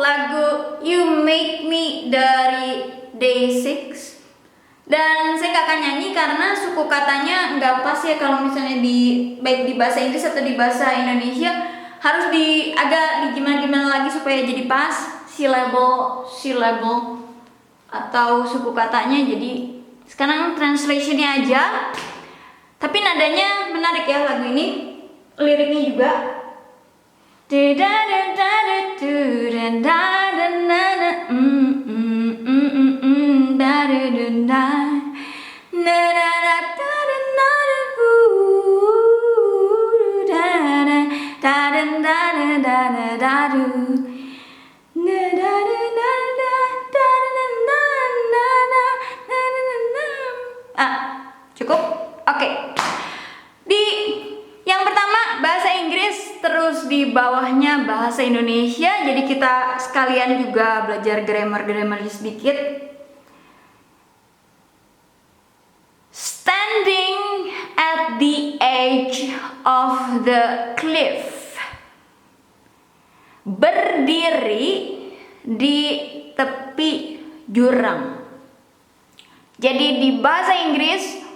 lagu You Make Me dari Day6. Dan saya nggak akan nyanyi karena suku katanya nggak pas ya kalau misalnya baik di bahasa Inggris atau di bahasa Indonesia, harus agak gimana lagi supaya jadi pas syllable atau suku katanya. Jadi sekarang translationnya aja, tapi nadanya menarik ya lagu ini, liriknya juga. Cukup? Oke. Yang pertama bahasa Inggris, terus di bawahnya bahasa Indonesia. Jadi kita sekalian juga belajar grammar sedikit. Standing at the edge of the cliff. Berdiri di tepi jurang. Jadi di bahasa Inggris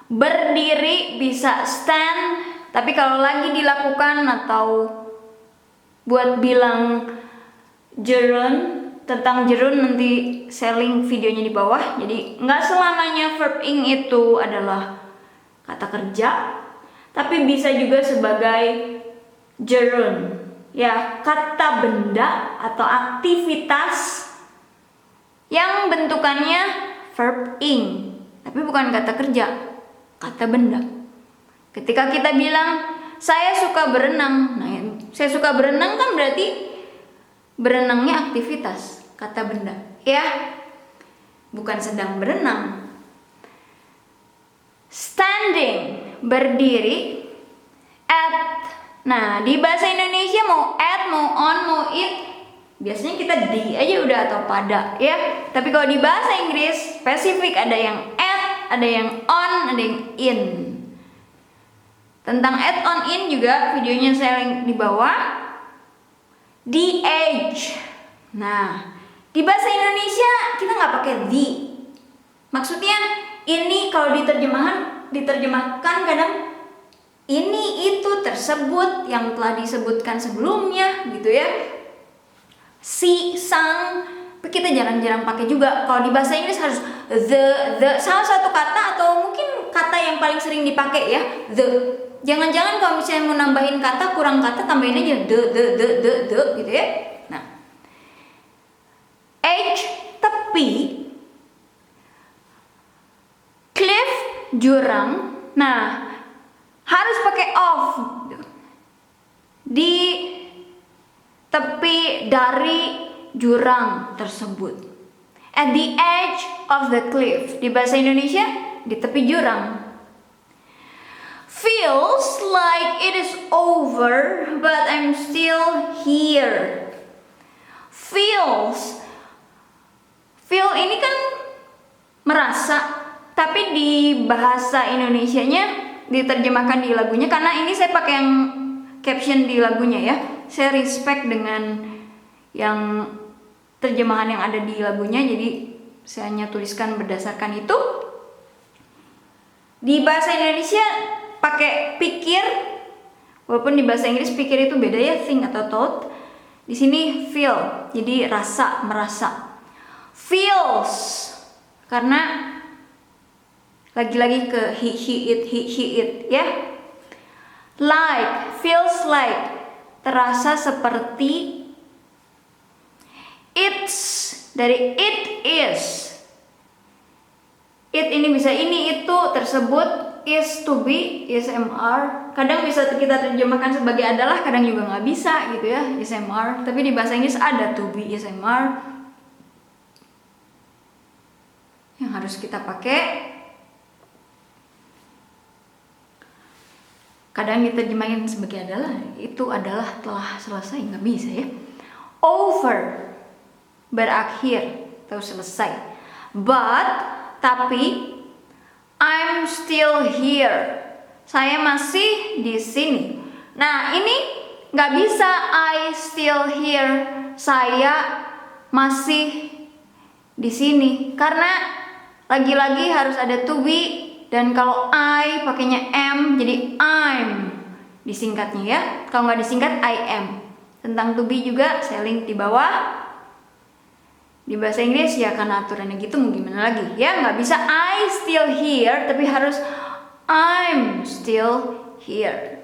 berdiri bisa stand, tapi kalau lagi dilakukan atau buat bilang gerund, tentang gerund nanti saya link videonya di bawah. Jadi nggak selamanya verb ing itu adalah kata kerja, tapi bisa juga sebagai gerund, ya kata benda atau aktivitas yang bentukannya verb ing, tapi bukan kata kerja, kata benda. Ketika kita bilang saya suka berenang, nah saya suka berenang kan berarti berenangnya aktivitas, kata benda, ya, bukan sedang berenang. Standing, berdiri. At, nah di bahasa Indonesia mau at, mau on, mau it, biasanya kita di aja udah atau pada, ya. Tapi kalau di bahasa Inggris spesifik, ada yang at, ada yang on, ada yang in. Tentang at, on, in juga videonya saya link di bawah. The age. Nah, di bahasa Indonesia kita nggak pakai the. Maksudnya ini kalau diterjemahkan kadang ini itu tersebut yang telah disebutkan sebelumnya gitu ya. Si, sang, kita jarang-jarang pakai juga. Kalau di bahasa Inggris harus the salah satu kata atau mungkin kata yang paling sering dipakai ya, the. Jangan-jangan kalau misalnya mau nambahin kata, kurang kata, tambahin aja the gitu ya. Nah, edge, tepi, cliff, jurang. Nah, harus pakai of. Di tepi dari jurang tersebut. At the edge of the cliff. Di bahasa Indonesia, di tepi jurang. Feels like it is over, but I'm still here. Feels. Feel ini kan merasa, tapi di bahasa Indonesianya diterjemahkan di lagunya, karena ini saya pakai yang caption di lagunya ya. Saya respect dengan yang terjemahan yang ada di lagunya, jadi saya hanya tuliskan berdasarkan itu. Di bahasa Indonesia pakai pikir, walaupun di bahasa Inggris pikir itu beda ya, think atau thought. Di sini feel, jadi rasa, merasa. Feels, karena lagi-lagi ke he, she, it ya. Like, feels like, terasa seperti. It's, dari it is. It ini bisa ini, itu, tersebut. Is, to be, ismr. Kadang bisa kita terjemahkan sebagai adalah, kadang juga nggak bisa gitu ya, ismr. Tapi di bahasa Inggris ada to be, ismr, yang harus kita pakai. Kadang diterjemahin sebagai adalah, itu adalah telah selesai, nggak bisa ya. Over, berakhir atau selesai. But, tapi, I'm still here. Saya masih di sini. Nah, ini nggak bisa I still here, saya masih di sini, karena lagi-lagi harus ada to be, dan kalau I pakainya am jadi I'm disingkatnya ya. Kalau nggak disingkat I am. Tentang to be juga saya link di bawah. Di bahasa Inggris ya karena aturannya gitu, mau gimana lagi ya, nggak bisa I still here tapi harus I'm still here.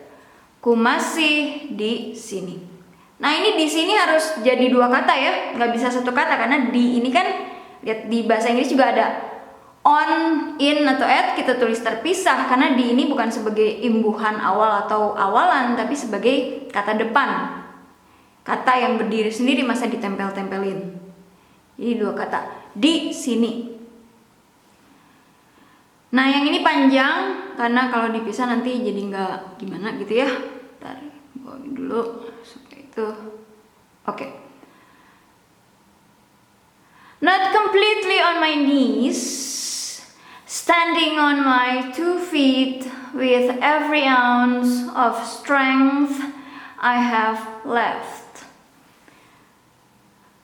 Ku masih di sini. Nah ini di sini harus jadi dua kata ya, nggak bisa satu kata, karena di ini kan lihat di bahasa Inggris juga ada on, in atau at, kita tulis terpisah karena di ini bukan sebagai imbuhan awal atau awalan, tapi sebagai kata depan, kata yang berdiri sendiri, masa ditempel-tempelin. Jadi dua kata di sini. Nah yang ini panjang karena kalau dipisah nanti jadi nggak gimana gitu ya. Ntar bawain dulu seperti itu. Oke. Not completely on my knees, standing on my 2 feet with every ounce of strength I have left.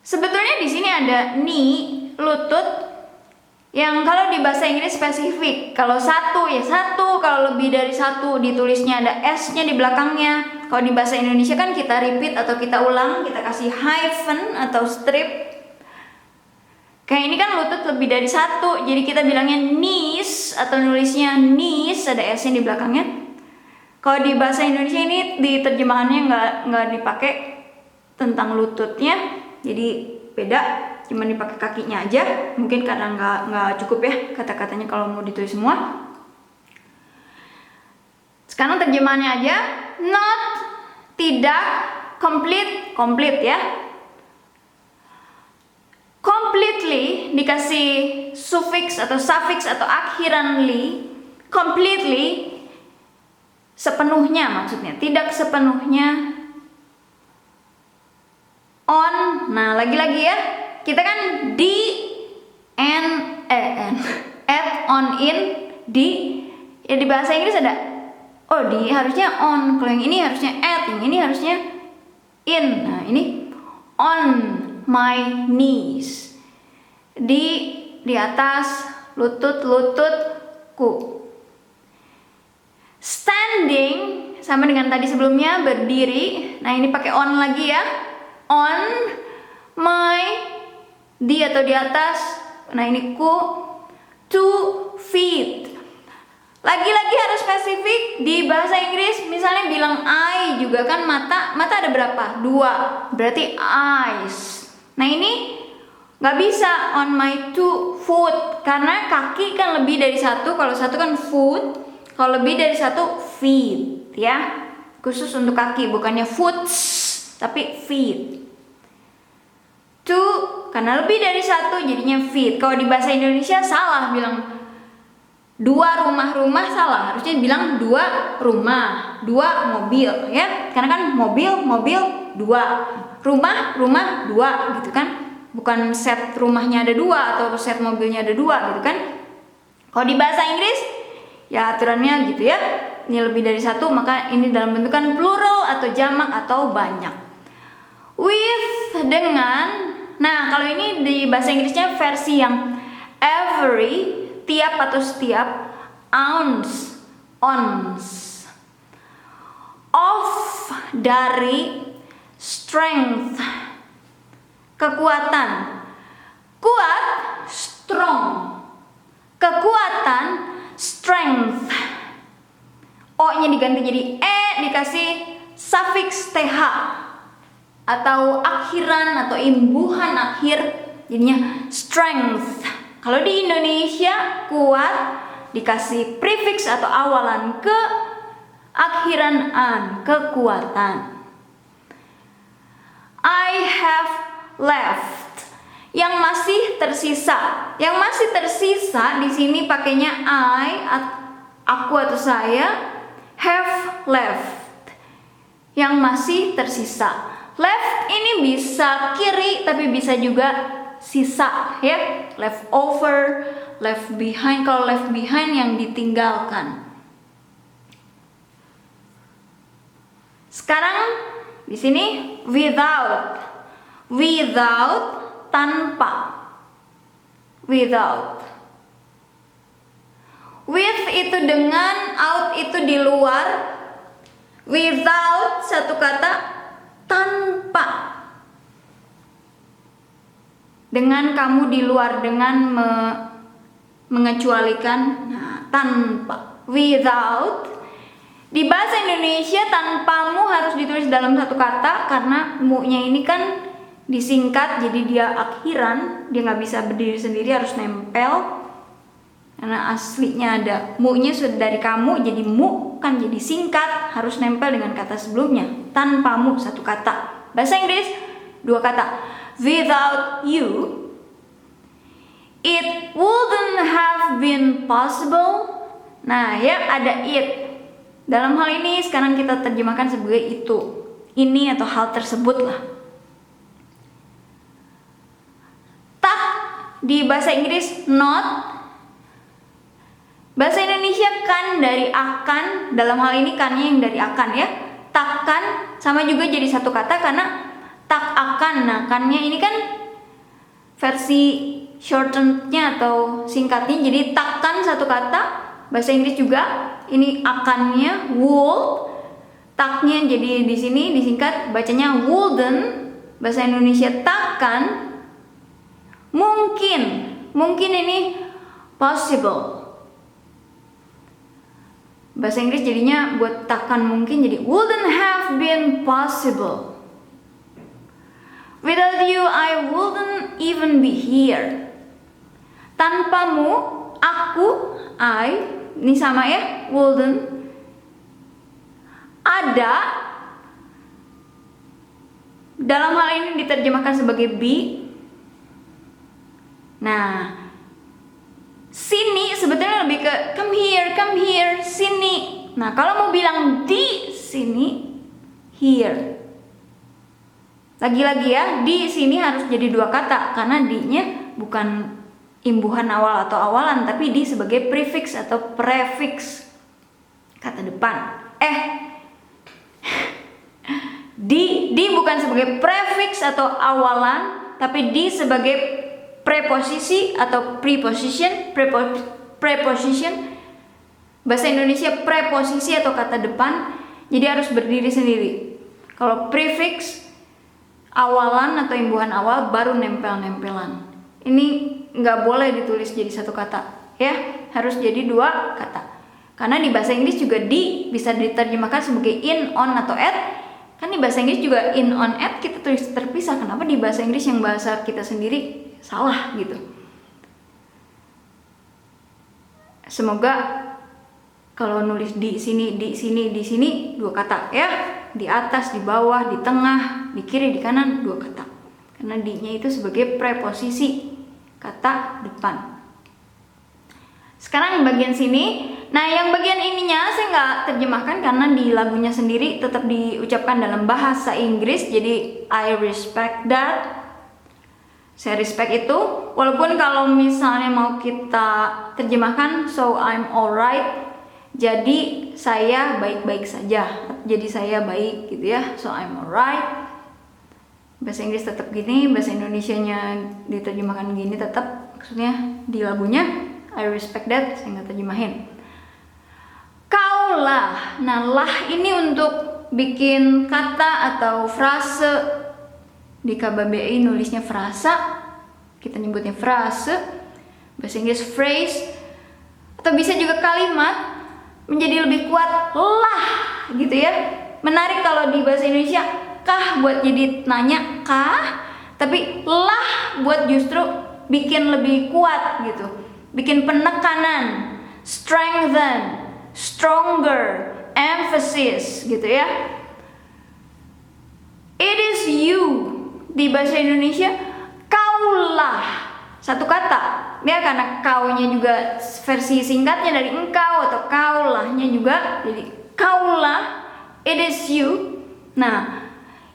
Sebetulnya di sini ada knee, lutut, yang kalau di bahasa Inggris spesifik. Kalau satu ya satu, kalau lebih dari satu ditulisnya ada S-nya di belakangnya. Kalau di bahasa Indonesia kan kita repeat atau kita ulang, kita kasih hyphen atau strip. Kayak ini kan lutut lebih dari satu, jadi kita bilangnya knees atau nulisnya knees, ada S-nya di belakangnya. Kalau di bahasa Indonesia ini di terjemahannya nggak dipakai tentang lututnya. Jadi beda, cuma dipakai kakinya aja, mungkin karena nggak cukup ya kata-katanya kalau mau ditulis semua. Sekarang terjemahannya aja, not, tidak, complete ya. Completely dikasih suffix atau suffix atau akhiran li, completely sepenuhnya maksudnya, tidak sepenuhnya. On, nah lagi-lagi ya, kita kan di, at, on, in, di, ya di bahasa Inggris ada, oh di harusnya on, kalau yang ini harusnya at, yang ini harusnya in, nah ini on my knees, di atas lututku. Standing sama dengan tadi sebelumnya, berdiri, nah ini pakai on lagi ya. On my, di atau di atas, nah ini ku, 2 feet. Lagi-lagi harus spesifik. Di bahasa Inggris misalnya bilang eye juga kan, mata ada berapa? 2, berarti eyes. Nah ini nggak bisa on my 2 foot karena kaki kan lebih dari satu. Kalau satu kan foot, kalau lebih dari satu feet ya, khusus untuk kaki, bukannya foots tapi feet. 2 karena lebih dari satu jadinya feet. Kalau di bahasa Indonesia salah bilang 2 rumah salah, harusnya bilang 2 rumah, 2 mobil ya, karena kan mobil 2, rumah 2 gitu kan, bukan set rumahnya ada 2 atau set mobilnya ada 2 gitu kan. Kalau di bahasa Inggris ya aturannya gitu ya, ini lebih dari satu maka ini dalam bentukan plural atau jamak atau banyak. With, dengan, nah kalau ini di bahasa Inggrisnya versi yang every, tiap atau setiap, ounce, ons, of, dari, strength, kekuatan, kuat, strong, kekuatan, strength, O-nya diganti jadi E, dikasih suffix TH atau akhiran atau imbuhan akhir, jadinya strength. Kalau di Indonesia kuat dikasih prefix atau awalan ke, akhiran an, kekuatan. I have left, yang masih tersisa. Yang masih tersisa di sini pakainya I, aku atau saya, have left, yang masih tersisa. Left ini bisa kiri tapi bisa juga sisa ya, left over, left behind. Kalau left behind yang ditinggalkan. Sekarang Di sini without. Without, tanpa. Without. With itu dengan, out itu di luar. Without satu kata, tanpa. Dengan kamu di luar, dengan mengecualikan, nah, tanpa. Without. Di bahasa Indonesia tanpamu harus ditulis dalam satu kata karena mu-nya ini kan disingkat, jadi dia akhiran, dia nggak bisa berdiri sendiri, harus nempel. Karena aslinya ada mu-nya sudah dari kamu, jadi mu kan jadi singkat, harus nempel dengan kata sebelumnya. Tanpamu satu kata. Bahasa Inggris dua kata. Without you, it wouldn't have been possible. Nah ya, ada it. Dalam hal ini sekarang kita terjemahkan sebagai itu, ini atau hal tersebut lah. Tak di bahasa Inggris not. Bahasa Indonesia kan dari akan, dalam hal ini kannya yang dari akan ya. Takkan sama juga jadi satu kata karena tak akan. Nah kannya ini kan versi shortenednya atau singkatnya, jadi takkan satu kata. Bahasa Inggris juga ini akannya would, taknya jadi di sini disingkat bacanya wouldn't. Bahasa Indonesia takkan. Mungkin ini possible. Bahasa Inggris jadinya buat takkan mungkin jadi wouldn't have been possible. Without you I wouldn't even be here. Tanpamu aku, I, ini sama ya, wouldn't, ada, dalam hal ini diterjemahkan sebagai be. Nah, sini sebetulnya lebih ke come here, sini. Nah, kalau mau bilang di sini, here. Lagi-lagi ya, di sini harus jadi dua kata karena di-nya bukan imbuhan awal atau awalan, tapi di sebagai prefix atau prefix, kata depan. Di bukan sebagai prefix atau awalan, tapi di sebagai preposisi atau preposition. Bahasa Indonesia preposisi atau kata depan, jadi harus berdiri sendiri. Kalau prefix, awalan atau imbuhan awal baru nempel-nempelan. Ini nggak boleh ditulis jadi satu kata ya, harus jadi dua kata. Karena di bahasa Inggris juga di bisa diterjemahkan sebagai in, on atau at. Kan di bahasa Inggris juga in, on, at kita tulis terpisah. Kenapa di bahasa Inggris yang bahasa kita sendiri salah gitu? Semoga kalau nulis di sini dua kata ya. Di atas, di bawah, di tengah, di kiri, di kanan dua kata. Karena di-nya itu sebagai preposisi kata depan. Sekarang bagian sini. Nah yang bagian ininya saya nggak terjemahkan karena di lagunya sendiri tetap diucapkan dalam bahasa Inggris. Jadi I respect that. Saya respect itu. Walaupun kalau misalnya mau kita terjemahkan so I'm alright, jadi saya baik-baik saja. Jadi saya baik gitu ya. So I'm alright. Bahasa Inggris tetap gini, bahasa Indonesianya diterjemahkan gini tetap, maksudnya di lagunya I respect that, saya nggak terjemahin. Kaulah, nah lah ini untuk bikin kata atau frase. Di KBBI nulisnya frasa, kita nyebutnya frase. Bahasa Inggris phrase, atau bisa juga kalimat menjadi lebih kuat lah gitu ya. Menarik kalau di bahasa Indonesia kah buat jadi nanya kah, tapi lah buat justru bikin lebih kuat gitu, bikin penekanan, strengthen, stronger, emphasis gitu ya. It is you di bahasa Indonesia kaulah satu kata ya, karena kaunya juga versi singkatnya dari engkau atau kaulahnya juga jadi kaulah. It is you. Nah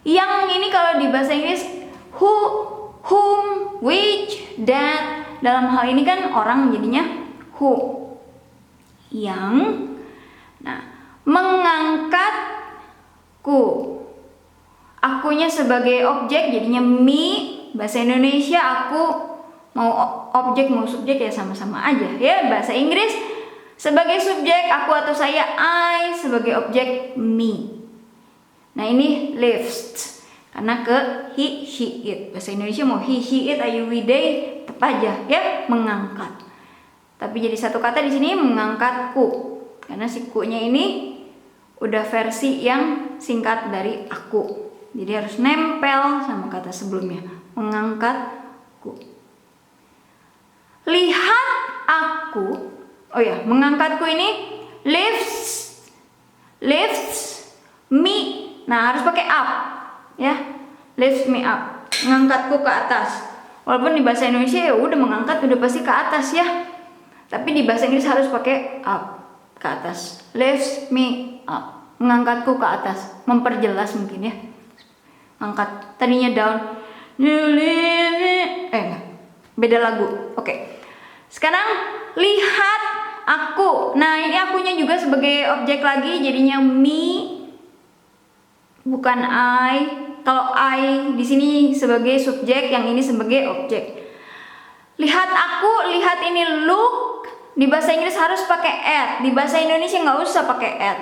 yang ini kalau di bahasa Inggris who, whom, which, that. Dalam hal ini kan orang jadinya who. Yang. Nah, mengangkatku. akunya sebagai objek jadinya me. Bahasa Indonesia aku mau objek mau subjek ya sama-sama aja ya. Bahasa Inggris sebagai subjek aku atau saya I, sebagai objek me. Nah ini lifts karena ke he, she, it. Bahasa Indonesia mau he, she, it, ayu, we, they tetap aja ya, mengangkat. Tapi jadi satu kata di sini mengangkatku karena si ku-nya ini udah versi yang singkat dari aku. Jadi harus nempel sama kata sebelumnya, mengangkatku. Lihat aku, oh ya, mengangkatku ini lifts me. Nah harus pakai up ya, lifts me up, mengangkatku ke atas. Walaupun di bahasa Indonesia ya udah mengangkat udah pasti ke atas ya, tapi di bahasa Inggris harus pakai up, ke atas. Lifts me up, mengangkatku ke atas, memperjelas mungkin ya. Angkat, tadinya down, beda lagu. Oke. Sekarang lihat aku. Nah ini akunya juga sebagai objek lagi, jadinya me, bukan I. Kalau I di sini sebagai subjek, yang ini sebagai objek. Lihat aku, lihat ini look. Di bahasa Inggris harus pakai at, di bahasa Indonesia nggak usah pakai at.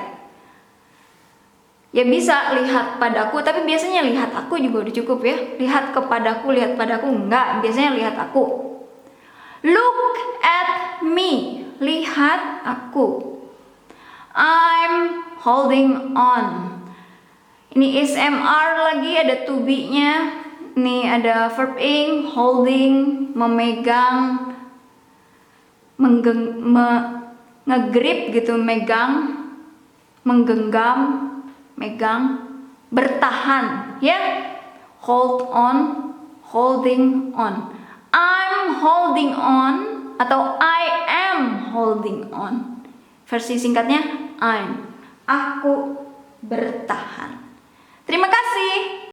Ya bisa lihat padaku, tapi biasanya lihat aku juga udah cukup ya. Lihat kepadaku, lihat padaku enggak, biasanya lihat aku. Look at me, lihat aku. I'm holding on. Ini SMR lagi, ada to be-nya. Ini ada verb ing, holding, memegang, ngegrip gitu, megang, menggenggam, megang, bertahan ya. Hold on, holding on. I'm holding on atau I am holding on. Versi singkatnya I'm. Aku bertahan. Terima kasih.